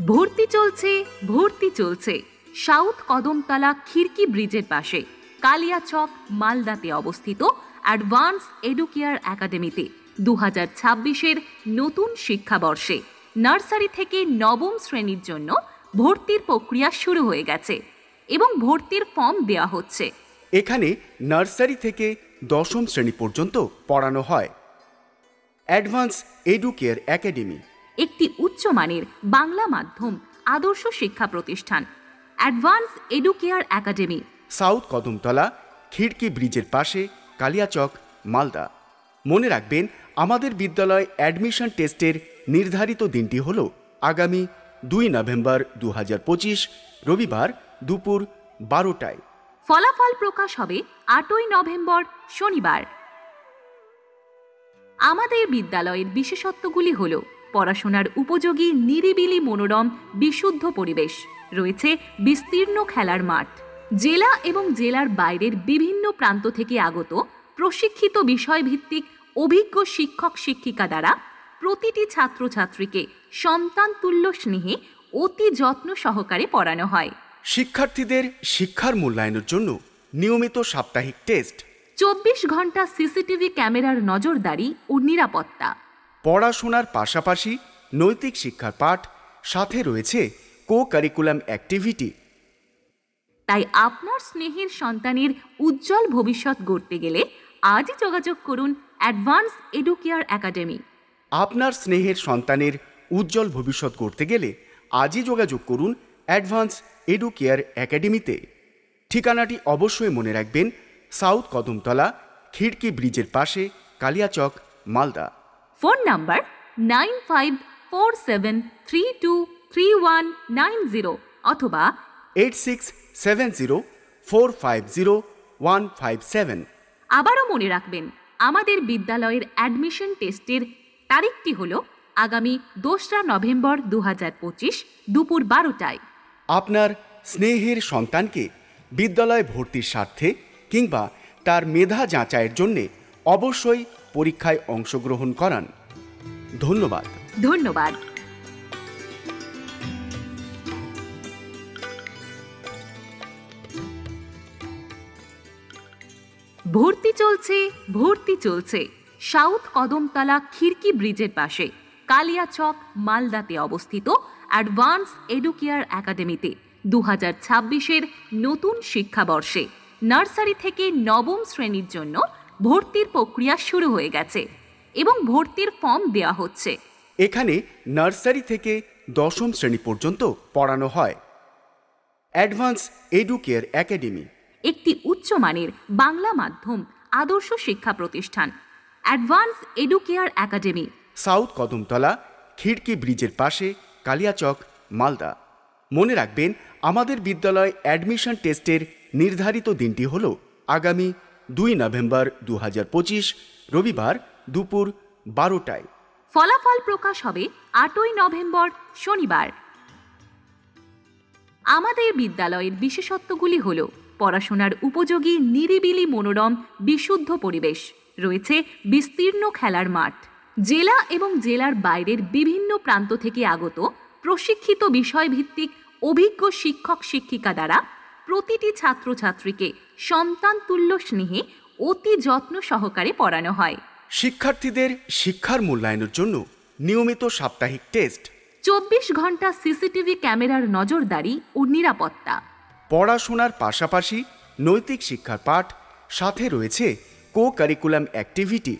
ভর্তি চলছে ভর্তি চলছে সাউথ কদমতলা খিড়কি ব্রিজের পাশে কালিয়াচক মালদাতে অবস্থিত অ্যাডভান্স এডুকেয়ার একাডেমিতে 2026-এর নতুন শিক্ষাবর্ষে নার্সারি থেকে নবম শ্রেণীর জন্য ভর্তির প্রক্রিয়া শুরু হয়ে গেছে এবং ভর্তির ফর্ম দেওয়া হচ্ছে। এখানে নার্সারি থেকে দশম শ্রেণী পর্যন্ত পড়ানো হয়। অ্যাডভান্স এডুকেয়ার একাডেমি একটি উচ্চমানের বাংলা মাধ্যম আদর্শ শিক্ষা প্রতিষ্ঠান। Advance educare academy, south Kadamtala খিড়কি ব্রিজের পাশে, কালিয়াচক, মালদা। মনে রাখবেন, আমাদের বিদ্যালয় অ্যাডমিশন টেস্টের নির্ধারিত দিনটি হল আগামী 2 নভেম্বর 2025 রবিবার দুপুর 12টায়। ফলাফল প্রকাশ হবে 8ই নভেম্বর শনিবার। আমাদের বিদ্যালয়ের বিশেষত্বগুলি হল পড়াশোনার উপযোগী নিরিবিলি মনোরম বিশুদ্ধ পরিবেশ, রয়েছে বিস্তীর্ণ খেলার মাঠ, জেলা এবং জেলার বাইরের বিভিন্ন প্রান্ত থেকে আগত প্রশিক্ষিত বিষয়ভিত্তিক অভিজ্ঞ শিক্ষক শিক্ষিকা দ্বারা প্রতিটি ছাত্রছাত্রীকে সন্তান তুল্য স্নেহে অতি যত্ন সহকারে পড়ানো হয়। শিক্ষার্থীদের শিক্ষার মূল্যায়নের জন্য নিয়মিত সাপ্তাহিক টেস্ট, 24 ঘন্টা সিসিটিভি ক্যামেরার নজরদারি ও নিরাপত্তা। পড়াশোনার পাশাপাশি নৈতিক শিক্ষার পাঠ, সাথে রয়েছে কো-কারিকুলাম অ্যাক্টিভিটি। তাই আপনার স্নেহের সন্তানের উজ্জ্বল ভবিষ্যৎ গড়তে গেলে আজই যোগাযোগ করুন অ্যাডভান্স এডুকেয়ার একাডেমি। আপনার স্নেহের সন্তানের উজ্জ্বল ভবিষ্যৎ গড়তে গেলে আজই যোগাযোগ করুন অ্যাডভান্স এডুকেয়ার একাডেমিতে। ঠিকানাটি অবশ্যই মনে রাখবেন, সাউথ কদমতলা খিড়কি ব্রিজের পাশে, কালিয়াচক, মালদা। ফোন নাম্বার 9547323190 অথবা 8670450157। আবারও মনে রাখবেন, আমাদের বিদ্যালয়ের অ্যাডমিশন টেস্টের তারিখটি হল আগামী 2 নভেম্বর 2025 দুপুর 12টায়। আপনার স্নেহের সন্তানকে বিদ্যালয়ে ভর্তির স্বার্থে কিংবা তার মেধা যাচাইয়ের জন্যে অবশ্যই পরীক্ষায় অংশগ্রহণ করান। ধন্যবাদ। ধন্যবাদ। ভর্তি চলছে ভর্তি চলছে সাউথ কদমতলা খিড়কি ব্রিজের পাশে কালিয়াচক, মালদাতে অবস্থিত অ্যাডভান্স এডুকেয়ার একাডেমিতে 2026-এর নতুন শিক্ষাবর্ষে নার্সারি থেকে নবম শ্রেণীর জন্য ভর্তির প্রক্রিয়া শুরু হয়ে গেছে এবং ভর্তির ফর্ম দেওয়া হচ্ছে। এখানে নার্সারি থেকে দশম শ্রেণী পর্যন্ত পড়ানো হয়। অ্যাডভান্স এডুকেয়ার একাডেমি একটি উচ্চমানের বাংলা মাধ্যম আদর্শ শিক্ষা প্রতিষ্ঠান। Advance educare academy, south Kadamtala খিড়কি ব্রিজের পাশে, কালিয়াচক, মালদা। মনে রাখবেন, আমাদের বিদ্যালয় অ্যাডমিশন টেস্টের নির্ধারিত দিনটি হল আগামী 2 নভেম্বর 2025 রবিবার দুপুর 12টায়। ফলাফল প্রকাশ হবে 8ই নভেম্বর শনিবার। আমাদের বিদ্যালয়ের বিশেষত্বগুলি হল পড়াশোনার উপযোগী নিরিবিলি মনোরম বিশুদ্ধ পরিবেশ, রয়েছে বিস্তীর্ণ খেলার মাঠ, জেলা এবং জেলার বাইরের বিভিন্ন প্রান্ত থেকে আগত প্রশিক্ষিত বিষয়ভিত্তিক অভিজ্ঞ শিক্ষক শিক্ষিকা দ্বারা প্রতিটি ছাত্রছাত্রীকে সন্তান তুল্য স্নেহে অতি যত্ন সহকারে পড়ানো হয়। শিক্ষার্থীদের শিক্ষার মূল্যায়নের জন্য নিয়মিত সাপ্তাহিক টেস্ট, 24 ঘন্টা সিসিটিভি ক্যামেরার নজরদারি ও নিরাপত্তা। পড়াশোনার পাশাপাশি নৈতিক শিক্ষার পাঠ, সাথে রয়েছে কো-কারিকুলাম অ্যাক্টিভিটি।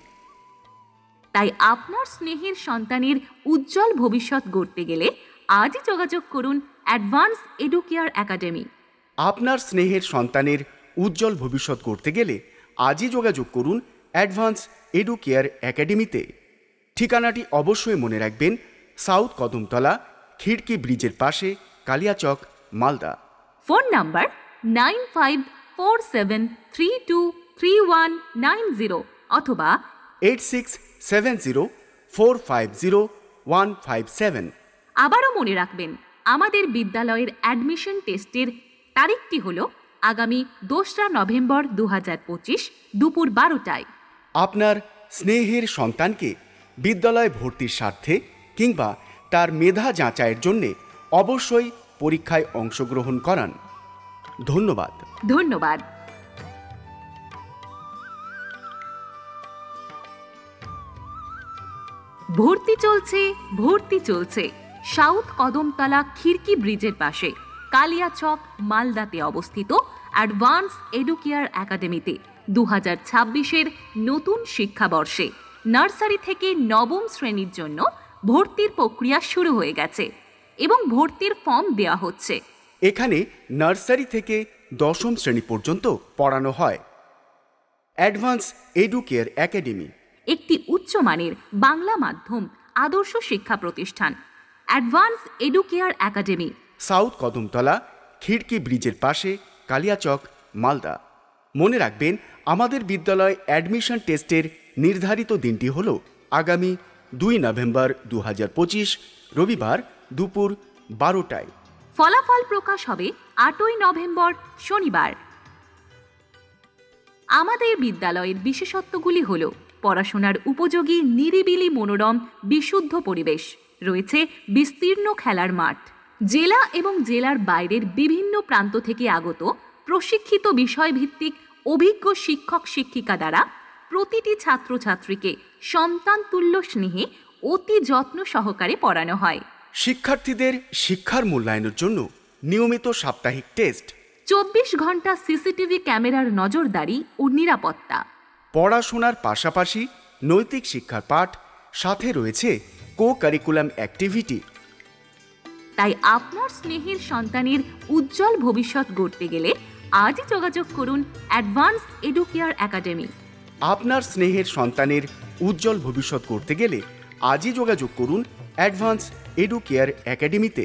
তাই আপনার স্নেহের সন্তানের উজ্জ্বল ভবিষ্যৎ গড়তে গেলে আজই যোগাযোগ করুন অ্যাডভান্স এডুকেয়ার একাডেমি। আপনার স্নেহের সন্তানের উজ্জ্বল ভবিষ্যৎ গড়তে গেলে আজই যোগাযোগ করুন অ্যাডভান্স এডুকেয়ার একাডেমিতে। ঠিকানাটি অবশ্যই মনে রাখবেন, সাউথ কদমতলা খিড়কি ব্রিজের পাশে, কালিয়াচক, মালদা। ফোন নাম্বার 9547323190 অথবা 8670450157। আবারও মনে রাখবেন, আমাদের বিদ্যালয়ের অ্যাডমিশন টেস্টের তারিখটি হল আগামী 2 নভেম্বর 2025 দুপুর 12টায়। আপনার স্নেহের সন্তানকে বিদ্যালয়ে ভর্তির স্বার্থে কিংবা তার মেধা যাচাইয়ের জন্যে অবশ্যই পরীক্ষায় অংশগ্রহণ করান। ধন্যবাদ। ধন্যবাদ। ভর্তি চলছে সাউথ কদমতলা খিড়কি ব্রিজের পাশে কালিয়াচক মালদাতে অবস্থিত অ্যাডভান্স এডুকেয়ার একাডেমিতে 2026-এর নতুন শিক্ষাবর্ষে নার্সারি থেকে নবম শ্রেণীর জন্য ভর্তির প্রক্রিয়া শুরু হয়ে গেছে এবং ভর্তির ফর্ম দেওয়া হচ্ছে। এখানে নার্সারি থেকে দশম শ্রেণী পর্যন্ত পড়ানো হয়। অ্যাডভান্স এডুকেয়ার একাডেমি একটি উচ্চমানের বাংলা মাধ্যম আদর্শ শিক্ষা প্রতিষ্ঠান। Advance educare academy, south Kadamtala খিড়কি ব্রিজের পাশে কালিয়াচক, মালদা। মনে রাখবেন, আমাদের বিদ্যালয় অ্যাডমিশন টেস্টের নির্ধারিত দিনটি হল আগামী 2 নভেম্বর 2025 রবিবার দুপুর 12টায়। ফলাফল প্রকাশ হবে 8ই নভেম্বর শনিবার। আমাদের বিদ্যালয়ের বিশেষত্বগুলি হল পড়াশোনার উপযোগী নিরিবিলি মনোরম বিশুদ্ধ পরিবেশ, রয়েছে বিস্তীর্ণ খেলার মাঠ, জেলা এবং জেলার বাইরের বিভিন্ন প্রান্ত থেকে আগত প্রশিক্ষিত বিষয়ভিত্তিক অভিজ্ঞ শিক্ষক শিক্ষিকা দ্বারা প্রতিটি ছাত্রছাত্রীকে সন্তানতুল্য স্নেহে অতি যত্ন সহকারে পড়ানো হয়। শিক্ষার্থীদের শিক্ষার মূল্যায়নের জন্য নিয়মিত সাপ্তাহিক টেস্ট, 24 ঘন্টা সিসিটিভি ক্যামেরার নজরদারি ও নিরাপত্তা। পড়াশোনার পাশাপাশি নৈতিক শিক্ষার পাঠ, সাথে রয়েছে কো-কারিকুলাম অ্যাক্টিভিটি। তাই আপনার স্নেহের সন্তানের উজ্জ্বল ভবিষ্যৎ গড়তে গেলে আজই যোগাযোগ করুন অ্যাডভান্স এডুকেয়ার একাডেমি। আপনার স্নেহের সন্তানের উজ্জ্বল ভবিষ্যৎ করতে গেলে আজই যোগাযোগ করুন অ্যাডভান্স এডুকেয়ার একাডেমিতে।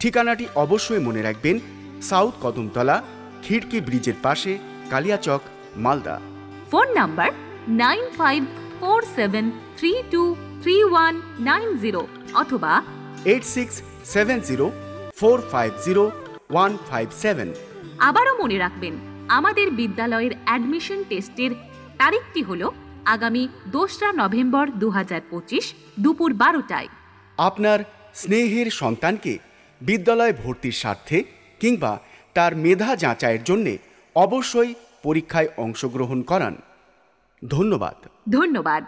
ঠিকানাটি অবশ্যই মনে রাখবেন, সাউথ কদমতলা খিড়কি ব্রিজের পাশে কালিয়াচক, মালদা। ফোন নাম্বার 9547323190 অথবা 8670450157। আবারও মনে রাখবেন, আমাদের বিদ্যালয়ের অ্যাডমিশন টেস্টের তারিখটি হল আগামী 2 নভেম্বর 2025 দুপুর 12টায়। আপনার স্নেহের সন্তানকে বিদ্যালয়ে ভর্তির স্বার্থে কিংবা তার মেধা যাচাইয়ের জন্যে অবশ্যই পরীক্ষায় অংশগ্রহণ করান। ধন্যবাদ। ধন্যবাদ।